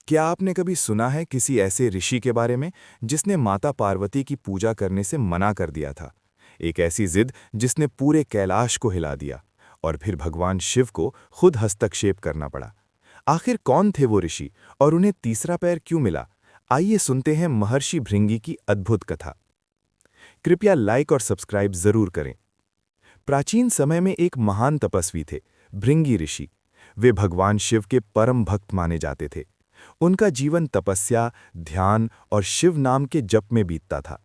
क्या आपने कभी सुना है किसी ऐसे ऋषि के बारे में जिसने माता पार्वती की पूजा करने से मना कर दिया था? एक ऐसी जिद जिसने पूरे कैलाश को हिला दिया और फिर भगवान शिव को खुद हस्तक्षेप करना पड़ा। आखिर कौन थे वो ऋषि और उन्हें तीसरा पैर क्यों मिला? आइए सुनते हैं महर्षि भृंगी की अद्भुत कथा। कृपया लाइक और सब्सक्राइब जरूर करें। प्राचीन समय में एक महान तपस्वी थे, भृंगी ऋषि। वे भगवान शिव के परम भक्त माने जाते थे। उनका जीवन तपस्या, ध्यान और शिव नाम के जप में बीतता था।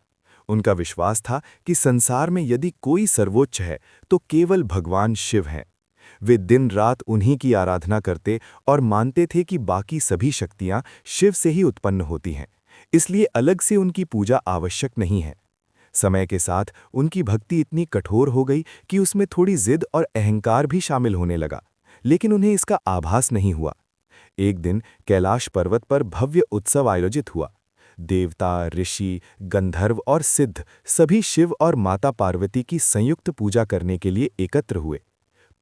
उनका विश्वास था कि संसार में यदि कोई सर्वोच्च है तो केवल भगवान शिव हैं। वे दिन रात उन्हीं की आराधना करते और मानते थे कि बाकी सभी शक्तियां शिव से ही उत्पन्न होती हैं, इसलिए अलग से उनकी पूजा आवश्यक नहीं है। समय के साथ उनकी भक्ति इतनी कठोर हो गई कि उसमें थोड़ी जिद और अहंकार भी शामिल होने लगा, लेकिन उन्हें इसका आभास नहीं हुआ। एक दिन कैलाश पर्वत पर भव्य उत्सव आयोजित हुआ। देवता, ऋषि, गंधर्व और सिद्ध सभी शिव और माता पार्वती की संयुक्त पूजा करने के लिए एकत्र हुए।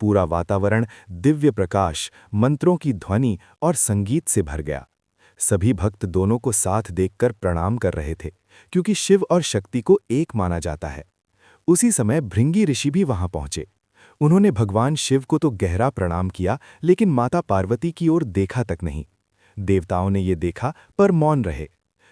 पूरा वातावरण दिव्य प्रकाश, मंत्रों की ध्वनि और संगीत से भर गया। सभी भक्त दोनों को साथ देखकर प्रणाम कर रहे थे, क्योंकि शिव और शक्ति को एक माना जाता है। उसी समय भृंगी ऋषि भी वहां पहुंचे। उन्होंने भगवान शिव को तो गहरा प्रणाम किया, लेकिन माता पार्वती की ओर देखा तक नहीं। देवताओं ने ये देखा पर मौन रहे।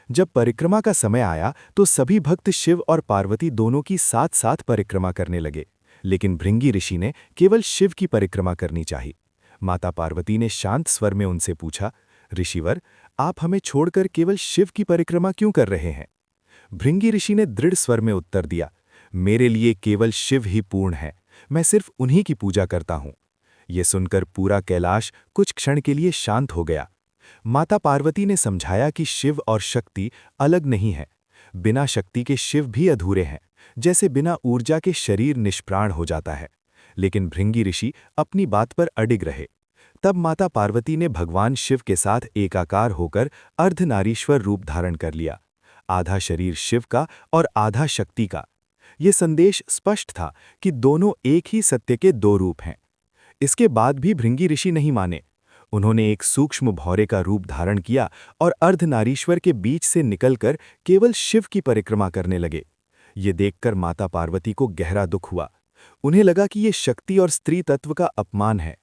जब परिक्रमा का समय आया तो सभी भक्त शिव और पार्वती दोनों की साथ साथ परिक्रमा करने लगे, लेकिन भृंगी ऋषि ने केवल शिव की परिक्रमा करनी चाहिए। माता पार्वती ने शांत स्वर में उनसे पूछा, ऋषिवर, आप हमें छोड़कर केवल शिव की परिक्रमा क्यों कर रहे हैं? भृंगी ऋषि ने दृढ़ स्वर में उत्तर दिया, मेरे लिए केवल शिव ही पूर्ण है। मैं सिर्फ उन्हीं की पूजा करता हूं। ये सुनकर पूरा कैलाश कुछ क्षण के लिए शांत हो गया। माता पार्वती ने समझाया कि शिव और शक्ति अलग नहीं है। बिना शक्ति के शिव भी अधूरे हैं, जैसे बिना ऊर्जा के शरीर निष्प्राण हो जाता है। लेकिन भृंगी ऋषि अपनी बात पर अडिग रहे। तब माता पार्वती ने भगवान शिव के साथ एकाकार होकर अर्धनारीश्वर रूप धारण कर लिया, आधा शरीर शिव का और आधा शक्ति का। ये संदेश स्पष्ट था कि दोनों एक ही सत्य के दो रूप हैं। इसके बाद भी भृंगी ऋषि नहीं माने। उन्होंने एक सूक्ष्म भौरे का रूप धारण किया और अर्धनारीश्वर के बीच से निकलकर केवल शिव की परिक्रमा करने लगे। ये देखकर माता पार्वती को गहरा दुख हुआ। उन्हें लगा कि ये शक्ति और स्त्री तत्व का अपमान है।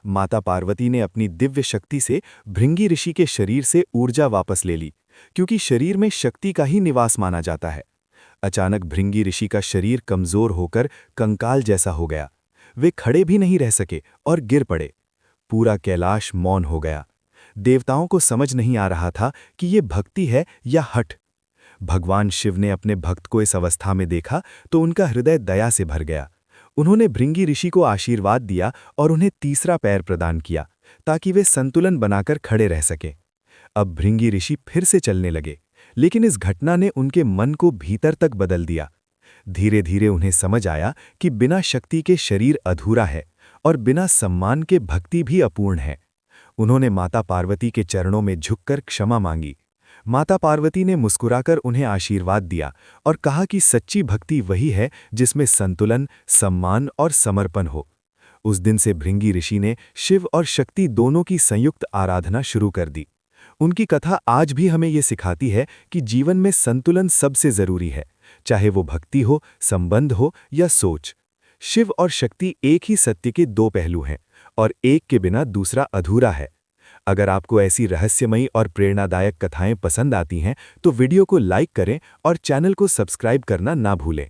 माता पार्वती ने अपनी दिव्य शक्ति से भृंगी ऋषि के शरीर से ऊर्जा वापस ले ली, क्योंकि शरीर में शक्ति का ही निवास माना जाता है। अचानक भृंगी ऋषि का शरीर कमजोर होकर कंकाल जैसा हो गया। वे खड़े भी नहीं रह सके और गिर पड़े। पूरा कैलाश मौन हो गया। देवताओं को समझ नहीं आ रहा था कि ये भक्ति है या हठ। भगवान शिव ने अपने भक्त को इस अवस्था में देखा तो उनका हृदय दया से भर गया। उन्होंने भृंगी ऋषि को आशीर्वाद दिया और उन्हें तीसरा पैर प्रदान किया, ताकि वे संतुलन बनाकर खड़े रह सकें। अब भृंगी ऋषि फिर से चलने लगे, लेकिन इस घटना ने उनके मन को भीतर तक बदल दिया। धीरे धीरे उन्हें समझ आया कि बिना शक्ति के शरीर अधूरा है और बिना सम्मान के भक्ति भी अपूर्ण है। उन्होंने माता पार्वती के चरणों में झुककर क्षमा मांगी। माता पार्वती ने मुस्कुराकर उन्हें आशीर्वाद दिया और कहा कि सच्ची भक्ति वही है जिसमें संतुलन, सम्मान और समर्पण हो। उस दिन से भृंगी ऋषि ने शिव और शक्ति दोनों की संयुक्त आराधना शुरू कर दी। उनकी कथा आज भी हमें ये सिखाती है कि जीवन में संतुलन सबसे जरूरी है, चाहे वो भक्ति हो, संबंध हो या सोच। शिव और शक्ति एक ही सत्य के दो पहलू हैं और एक के बिना दूसरा अधूरा है। अगर आपको ऐसी रहस्यमयी और प्रेरणादायक कथाएं पसंद आती हैं तो वीडियो को लाइक करें और चैनल को सब्सक्राइब करना ना भूलें।